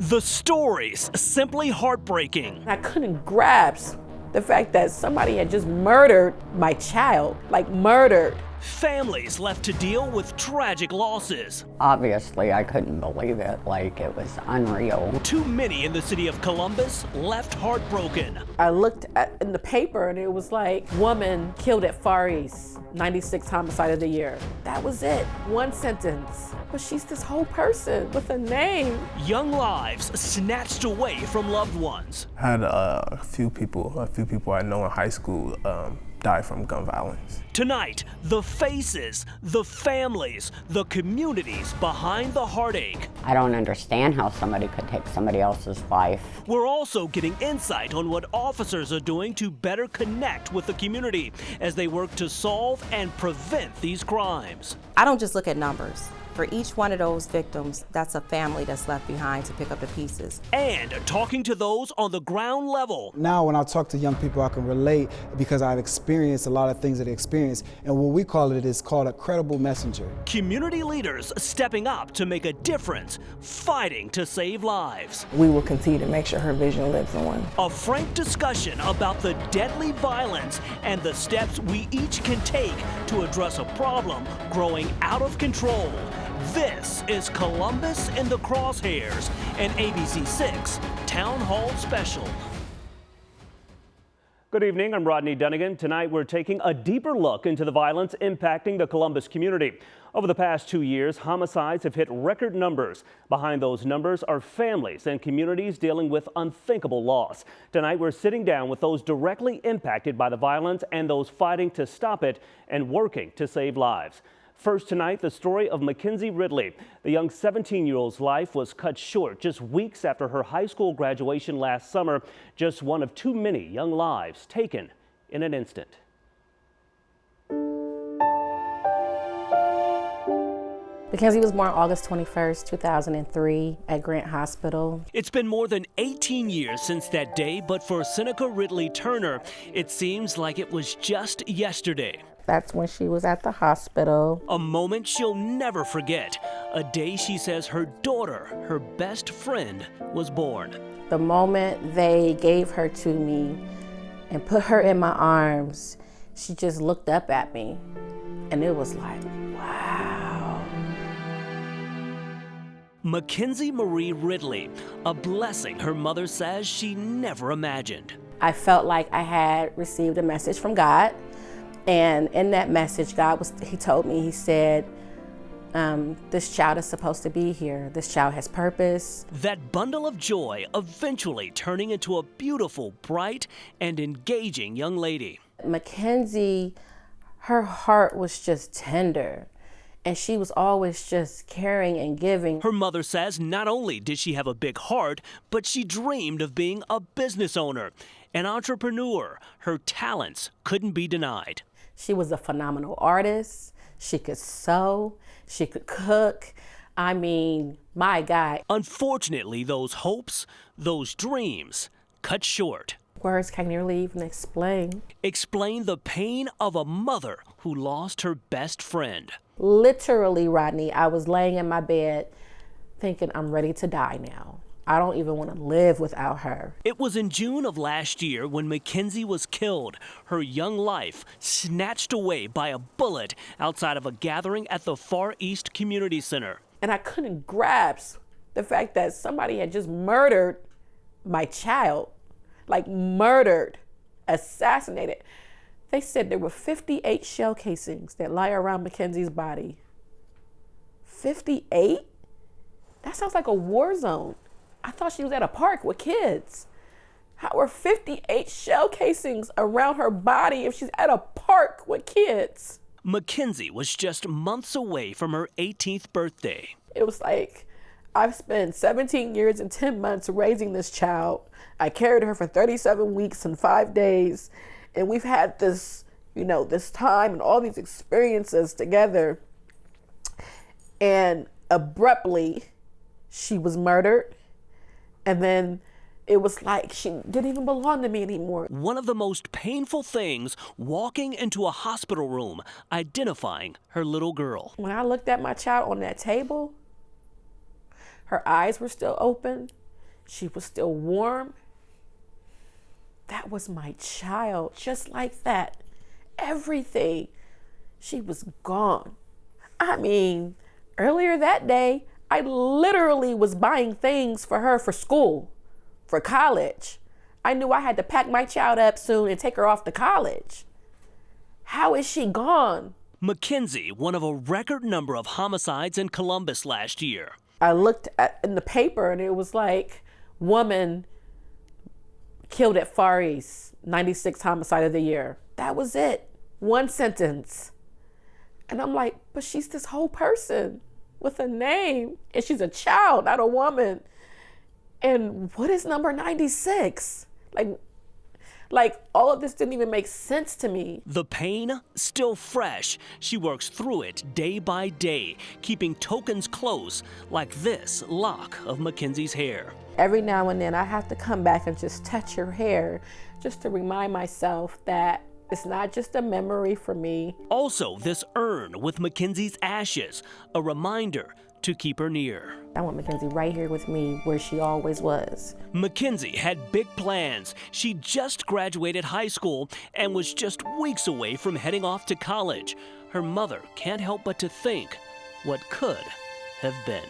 The stories simply heartbreaking. I couldn't grasp the fact that somebody had just murdered my child, like murdered. Families left to deal with tragic losses. Obviously, I couldn't believe it, like it was unreal. Too many in the city of Columbus left heartbroken. I looked in the paper and it was like, woman killed at Far East, 96th homicide of the year. That was it, one sentence. But she's this whole person with a name. Young lives snatched away from loved ones. I had a few people I know in high school die from gun violence. Tonight, the faces, the families, the communities behind the heartache. I don't understand how somebody could take somebody else's life. We're also getting insight on what officers are doing to better connect with the community as they work to solve and prevent these crimes. I don't just look at numbers. For each one of those victims, that's a family that's left behind to pick up the pieces. And talking to those on the ground level. Now when I talk to young people, I can relate because I've experienced a lot of things that they experience. And what we call it is called a credible messenger. Community leaders stepping up to make a difference, fighting to save lives. We will continue to make sure her vision lives on. A frank discussion about the deadly violence and the steps we each can take to address a problem growing out of control. This is Columbus in the Crosshairs, an ABC6 Town Hall special. Good evening, I'm Rodney Dunnigan. Tonight we're taking a deeper look into the violence impacting the Columbus community. Over the past 2 years, homicides have hit record numbers. Behind those numbers are families and communities dealing with unthinkable loss. Tonight we're sitting down with those directly impacted by the violence and those fighting to stop it and working to save lives. First tonight, the story of Mackenzie Ridley. The young 17-year-old's life was cut short just weeks after her high school graduation last summer. Just one of too many young lives taken in an instant. Mackenzie was born August 21st, 2003 at Grant Hospital. It's been more than 18 years since that day, but for Seneca Ridley Turner, it seems like it was just yesterday. That's when she was at the hospital. A moment she'll never forget. A day she says her daughter, her best friend, was born. The moment they gave her to me and put her in my arms, she just looked up at me and it was like, wow. Mackenzie Marie Ridley, a blessing her mother says she never imagined. I felt like I had received a message from God. And in that message, he told me, he said, this child is supposed to be here. This child has purpose. That bundle of joy eventually turning into a beautiful, bright, and engaging young lady. Mackenzie, her heart was just tender. And she was always just caring and giving. Her mother says not only did she have a big heart, but she dreamed of being a business owner, an entrepreneur. Her talents couldn't be denied. She was a phenomenal artist. She could sew, she could cook. I mean, my God. Unfortunately, those hopes, those dreams, cut short. Words can't really even explain. Explain the pain of a mother who lost her best friend. Literally, Rodney, I was laying in my bed thinking I'm ready to die now. I don't even want to live without her. It was in June of last year when Mackenzie was killed, her young life snatched away by a bullet outside of a gathering at the Far East Community Center. And I couldn't grasp the fact that somebody had just murdered my child, like murdered, assassinated. They said there were 58 shell casings that lie around Mackenzie's body. 58? That sounds like a war zone. I thought she was at a park with kids. How are 58 shell casings around her body if she's at a park with kids? Mackenzie was just months away from her 18th birthday. It was like, I've spent 17 years and 10 months raising this child. I carried her for 37 weeks and 5 days. And we've had this, this time and all these experiences together. And abruptly, she was murdered. And then it was like she didn't even belong to me anymore. One of the most painful things, walking into a hospital room, identifying her little girl. When I looked at my child on that table, her eyes were still open. She was still warm. That was my child, just like that. Everything. She was gone. I mean, earlier that day, I literally was buying things for her for school, for college. I knew I had to pack my child up soon and take her off to college. How is she gone? Mackenzie, one of a record number of homicides in Columbus last year. I looked in the paper and it was like, woman killed at Far East, 96 homicide of the year. That was it. One sentence. And I'm like, but she's this whole person with a name, and she's a child, not a woman. And what is number 96? Like all of this didn't even make sense to me. The pain still fresh. She works through it day by day, keeping tokens close, like this lock of Mackenzie's hair. Every now and then I have to come back and just touch her hair just to remind myself that it's not just a memory for me. Also, this urn with Mackenzie's ashes, a reminder to keep her near. I want Mackenzie right here with me where she always was. Mackenzie had big plans. She just graduated high school and was just weeks away from heading off to college. Her mother can't help but to think what could have been.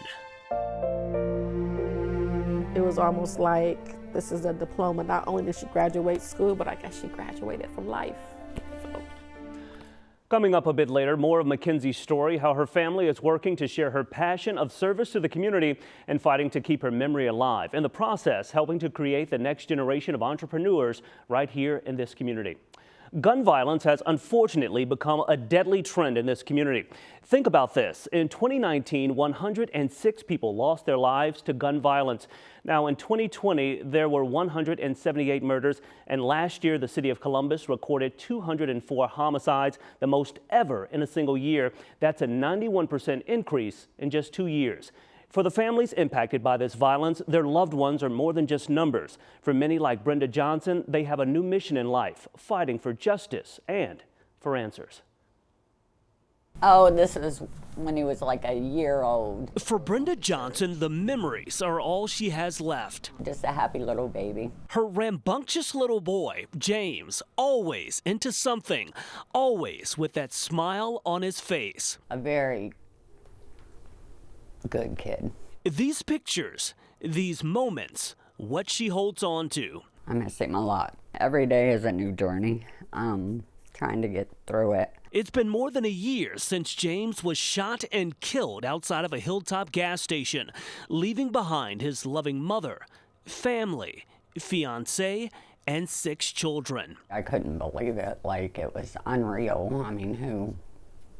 It was almost like this is a diploma. Not only did she graduate school, but I guess she graduated from life. So. Coming up a bit later, more of Mackenzie's story, how her family is working to share her passion of service to the community and fighting to keep her memory alive. In the process, helping to create the next generation of entrepreneurs right here in this community. Gun violence has unfortunately become a deadly trend in this community. Think about this. In 2019, 106 people lost their lives to gun violence. Now, in 2020, there were 178 murders, and last year, the city of Columbus recorded 204 homicides, the most ever in a single year. That's a 91% increase in just 2 years. For the families impacted by this violence, their loved ones are more than just numbers. For many like Brenda Johnson, they have a new mission in life, fighting for justice and for answers. Oh, this is when he was like a year old. For Brenda Johnson, the memories are all she has left. Just a happy little baby. Her rambunctious little boy, James, always into something, always with that smile on his face. A very good kid. These pictures, these moments, what she holds on to. I miss him a lot. Every day is a new journey. Trying to get through it. It's been more than a year since James was shot and killed outside of a Hilltop gas station, leaving behind his loving mother, family, fiance, and 6 children. I couldn't believe it. Like, it was unreal. I mean,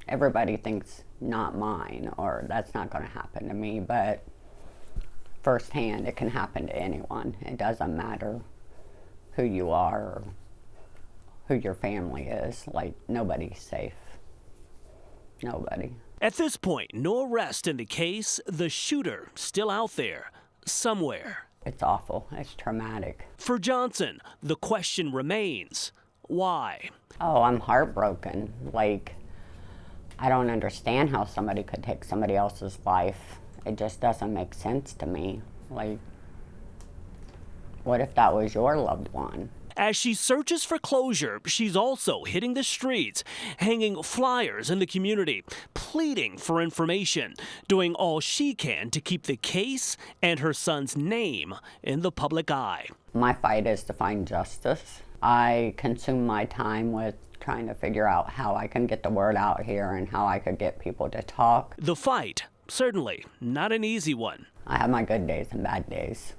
everybody thinks not mine, or that's not going to happen to me, but firsthand, it can happen to anyone. It doesn't matter who you are or who your family is. Like, nobody's safe. Nobody. At this point, no arrest in the case, the shooter still out there, somewhere. It's awful. It's traumatic. For Johnson, the question remains, why? Oh, I'm heartbroken. Like, I don't understand how somebody could take somebody else's life. It just doesn't make sense to me. Like, what if that was your loved one? As she searches for closure, she's also hitting the streets, hanging flyers in the community, pleading for information, doing all she can to keep the case and her son's name in the public eye. My fight is to find justice. I consume my time with trying to figure out how I can get the word out here and how I could get people to talk. The fight, certainly not an easy one. I have my good days and bad days.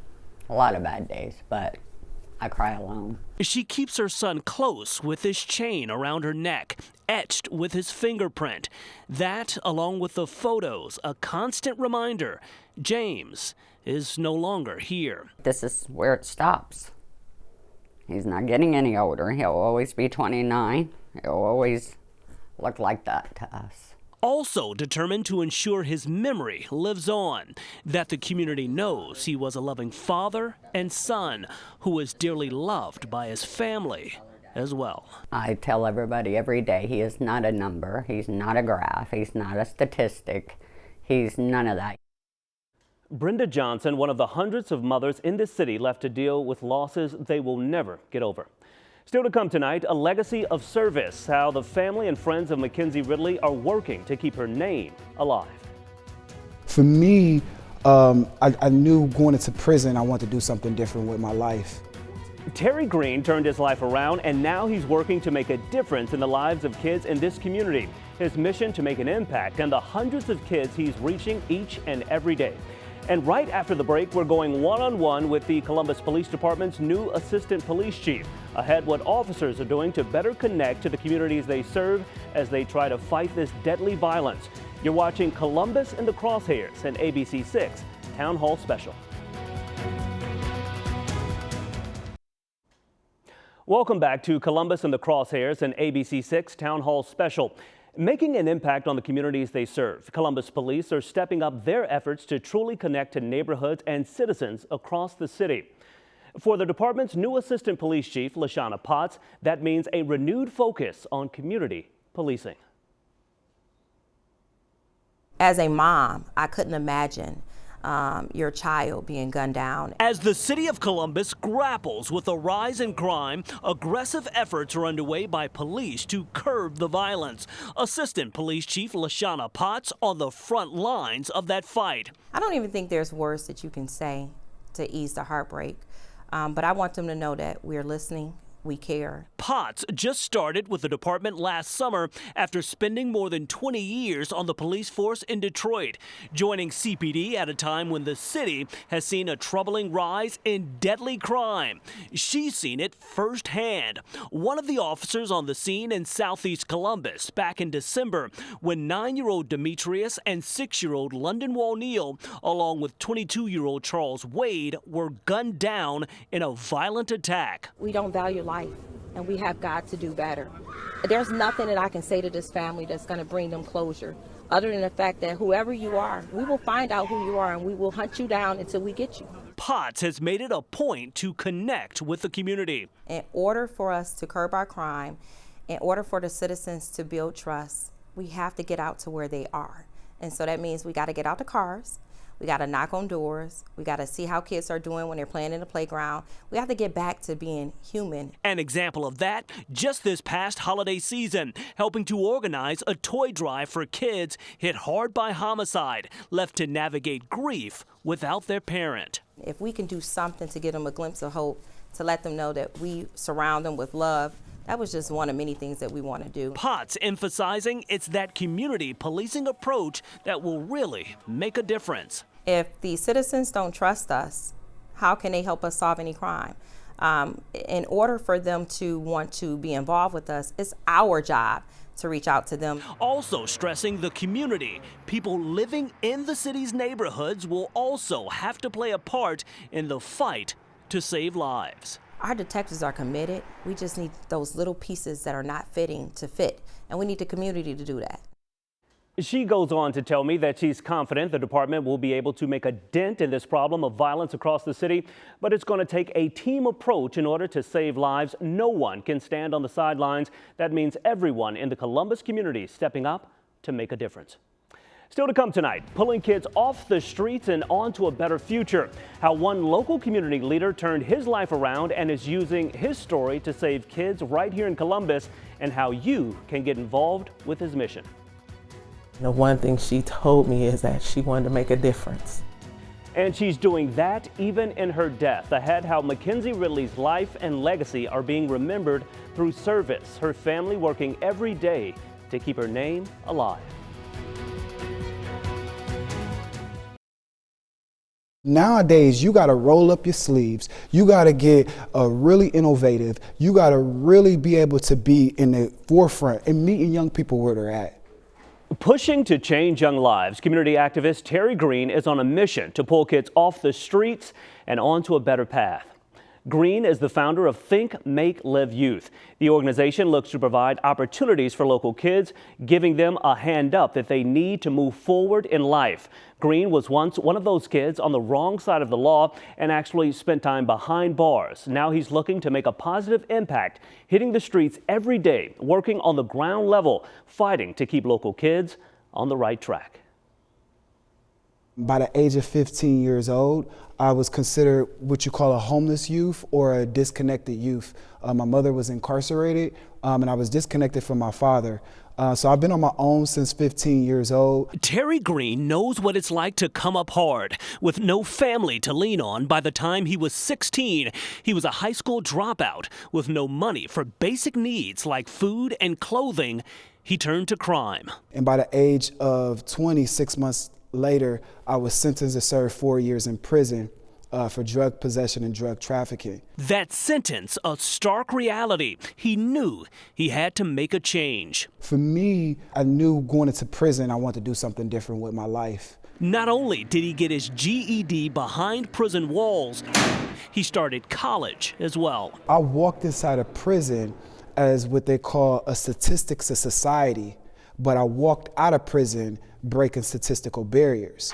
A lot of bad days, but I cry alone. She keeps her son close with his chain around her neck, etched with his fingerprint. That, along with the photos, a constant reminder, James is no longer here. This is where it stops. He's not getting any older. He'll always be 29. He'll always look like that to us. Also determined to ensure his memory lives on, that the community knows he was a loving father and son who was dearly loved by his family as well. I tell everybody every day, he is not a number, he's not a graph, he's not a statistic, he's none of that. Brenda Johnson, one of the hundreds of mothers in this city left to deal with losses they will never get over. Still to come tonight, a legacy of service, how the family and friends of Mackenzie Ridley are working to keep her name alive. For me, I knew going into prison, I wanted to do something different with my life. Terry Green turned his life around, and now he's working to make a difference in the lives of kids in this community. His mission to make an impact on the hundreds of kids he's reaching each and every day. And right after the break, we're going one-on-one with the Columbus Police Department's new Assistant Police Chief. Ahead, what officers are doing to better connect to the communities they serve as they try to fight this deadly violence. You're watching Columbus in the Crosshairs, an ABC 6 Town Hall Special. Welcome back to Columbus in the Crosshairs, an ABC 6 Town Hall Special. Making an impact on the communities they serve, Columbus police are stepping up their efforts to truly connect to neighborhoods and citizens across the city. For the department's new Assistant Police Chief, Lashana Potts, that means a renewed focus on community policing. As a mom, I couldn't imagine your child being gunned down. As the city of Columbus grapples with a rise in crime, aggressive efforts are underway by police to curb the violence. Assistant Police Chief Lashana Potts on the front lines of that fight. I don't even think there's words that you can say to ease the heartbreak, but I want them to know that we're listening. We care. Potts just started with the department last summer after spending more than 20 years on the police force in Detroit, joining CPD at a time when the city has seen a troubling rise in deadly crime. She's seen it firsthand. One of the officers on the scene in southeast Columbus back in December when 9-year-old Demetrius and 6-year-old London Walneal, along with 22-year-old Charles Wade, were gunned down in a violent attack. We don't value life, and we have got to do better. There's nothing that I can say to this family that's going to bring them closure, other than the fact that whoever you are, we will find out who you are and we will hunt you down until we get you. Potts has made it a point to connect with the community. In order for us to curb our crime, in order for the citizens to build trust, we have to get out to where they are. And so that means we got to get out the cars. We got to knock on doors. We got to see how kids are doing when they're playing in the playground. We have to get back to being human. An example of that, just this past holiday season, helping to organize a toy drive for kids hit hard by homicide, left to navigate grief without their parent. If we can do something to give them a glimpse of hope, to let them know that we surround them with love, that was just one of many things that we want to do. Potts emphasizing it's that community policing approach that will really make a difference. If the citizens don't trust us, how can they help us solve any crime? In order for them to want to be involved with us, it's our job to reach out to them. Also stressing the community, people living in the city's neighborhoods will also have to play a part in the fight to save lives. Our detectives are committed. We just need those little pieces that are not fitting to fit, and we need the community to do that. She goes on to tell me that she's confident the department will be able to make a dent in this problem of violence across the city, but it's going to take a team approach in order to save lives. No one can stand on the sidelines. That means everyone in the Columbus community stepping up to make a difference. Still to come tonight, pulling kids off the streets and onto a better future. How one local community leader turned his life around and is using his story to save kids right here in Columbus, and how you can get involved with his mission. The one thing she told me is that she wanted to make a difference. And she's doing that even in her death. Ahead, how Mackenzie Ridley's life and legacy are being remembered through service. Her family working every day to keep her name alive. Nowadays, you got to roll up your sleeves. You got to get really innovative. You got to really be able to be in the forefront and meeting young people where they're at. Pushing to change young lives, community activist Terry Green is on a mission to pull kids off the streets and onto a better path. Green is the founder of Think, Make, Live Youth. The organization looks to provide opportunities for local kids, giving them a hand up that they need to move forward in life. Green was once one of those kids on the wrong side of the law and actually spent time behind bars. Now he's looking to make a positive impact, hitting the streets every day, working on the ground level, fighting to keep local kids on the right track. By the age of 15 years old, I was considered what you call a homeless youth or a disconnected youth. My mother was incarcerated, and I was disconnected from my father. So I've been on my own since 15 years old. Terry Green knows what it's like to come up hard. With no family to lean on by the time he was 16, he was a high school dropout with no money for basic needs like food and clothing. He turned to crime. And by the age of 20, 6 months later, I was sentenced to serve 4 years in prison for drug possession and drug trafficking. That sentence, a stark reality. He knew he had to make a change. For me, I knew going into prison, I wanted to do something different with my life. Not only did he get his GED behind prison walls, he started college as well. I walked inside a prison as what they call a statistics of society, but I walked out of prison breaking statistical barriers.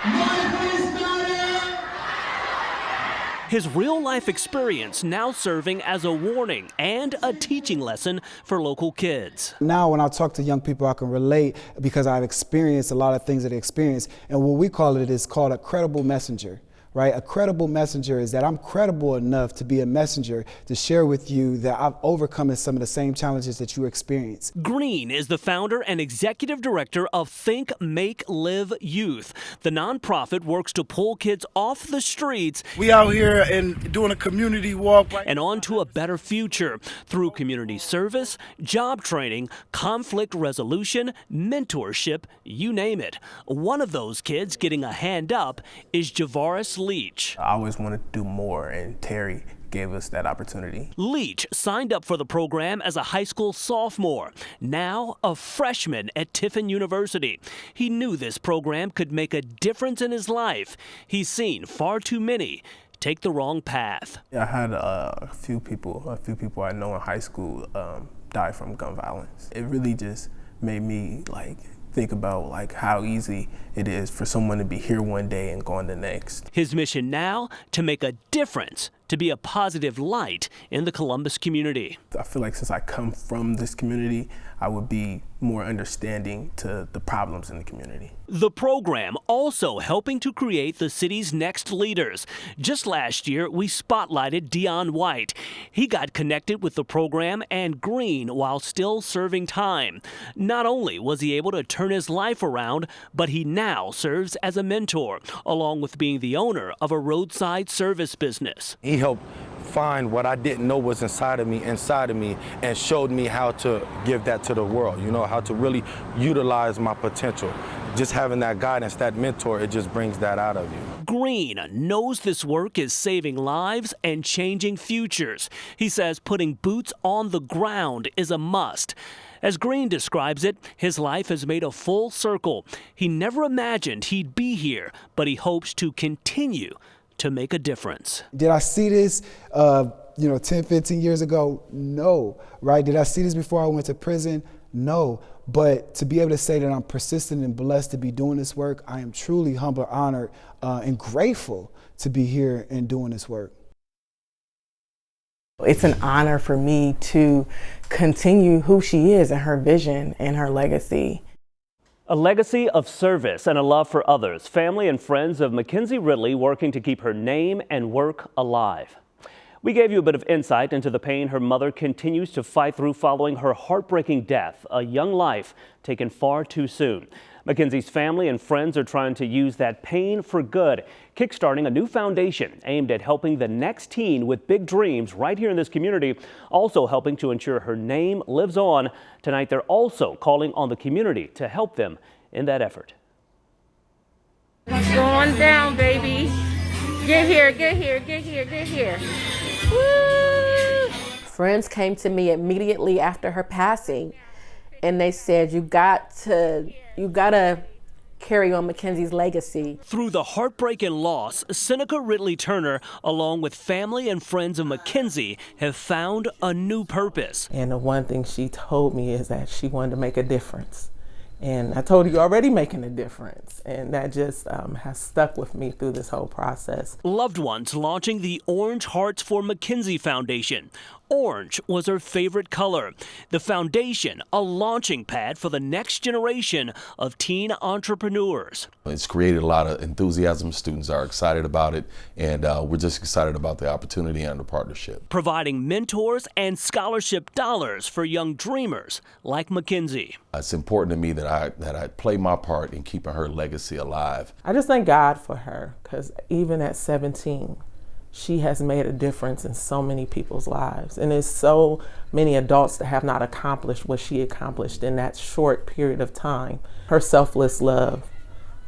His real-life experience now serving as a warning and a teaching lesson for local kids. Now when I talk to young people, I can relate because I've experienced a lot of things that they experience. And what we call it is called a credible messenger. Right? A credible messenger is that I'm credible enough to be a messenger to share with you that I've overcome some of the same challenges that you experience. Green is the founder and executive director of Think, Make, Live Youth. The nonprofit works to pull kids off the streets. We out here and doing a community walk. And onto a better future through community service, job training, conflict resolution, mentorship, you name it. One of those kids getting a hand up is Javaris Leach. I always wanted to do more, and Terry gave us that opportunity. Leach signed up for the program as a high school sophomore, now a freshman at Tiffin University. He knew this program could make a difference in his life. He's seen far too many take the wrong path. I had a few people I know in high school die from gun violence. It really just made me think about how easy it is for someone to be here one day and gone the next. His mission now, to make a difference, to be a positive light in the Columbus community. I feel like since I come from this community, I would be more understanding to the problems in the community. The program also helping to create the city's next leaders. Just last year, we spotlighted Dion White. He got connected with the program and Green while still serving time. Not only was he able to turn his life around, but he now serves as a mentor, along with being the owner of a roadside service business. He helped find what I didn't know was inside of me, and showed me how to give that to the world, how to really utilize my potential. Just having that guidance, that mentor, it just brings that out of you. Green knows this work is saving lives and changing futures. He says putting boots on the ground is a must. As Green describes it, his life has made a full circle. He never imagined he'd be here, but he hopes to continue to make a difference. Did I see this 10, 15 years ago? No, right? Did I see this before I went to prison? No. But to be able to say that I'm persistent and blessed to be doing this work, I am truly humble, honored, and grateful to be here and doing this work. It's an honor for me to continue who she is and her vision and her legacy. A legacy of service and a love for others. Family and friends of Mackenzie Ridley working to keep her name and work alive. We gave you a bit of insight into the pain her mother continues to fight through following her heartbreaking death, a young life taken far too soon. Mackenzie's family and friends are trying to use that pain for good, kickstarting a new foundation aimed at helping the next teen with big dreams right here in this community, also helping to ensure her name lives on. Tonight, they're also calling on the community to help them in that effort. It's going down, baby. Get here, get here, get here, get here. Woo! Friends came to me immediately after her passing, and they said, you gotta carry on Mackenzie's legacy. Through the heartbreak and loss, Seneca Ridley Turner, along with family and friends of Mackenzie, have found a new purpose. And the one thing she told me is that she wanted to make a difference. And I told her, you're already making a difference. And that just has stuck with me through this whole process. Loved ones launching the Orange Hearts for Mackenzie Foundation. Orange was her favorite color. The foundation, a launching pad for the next generation of teen entrepreneurs. It's created a lot of enthusiasm. Students are excited about it, and we're just excited about the opportunity and the partnership. Providing mentors and scholarship dollars for young dreamers like Mackenzie. It's important to me that I play my part in keeping her legacy alive. I just thank God for her, because even at 17, she has made a difference in so many people's lives. And there's so many adults that have not accomplished what she accomplished in that short period of time. Her selfless love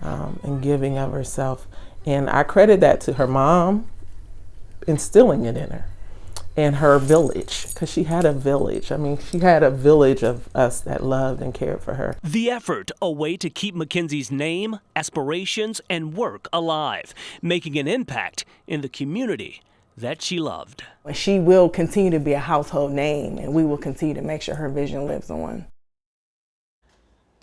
and giving of herself. And I credit that to her mom instilling it in her, and her village, because she had a village. I mean, she had a village of us that loved and cared for her. The effort, a way to keep Mackenzie's name, aspirations, and work alive, making an impact in the community that she loved. She will continue to be a household name, and we will continue to make sure her vision lives on.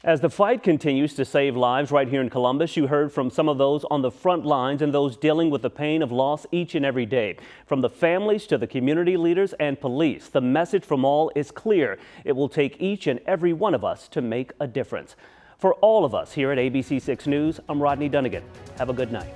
As the fight continues to save lives right here in Columbus, you heard from some of those on the front lines and those dealing with the pain of loss each and every day. From the families to the community leaders and police, the message from all is clear. It will take each and every one of us to make a difference. For all of us here at ABC 6 News, I'm Rodney Dunnigan. Have a good night.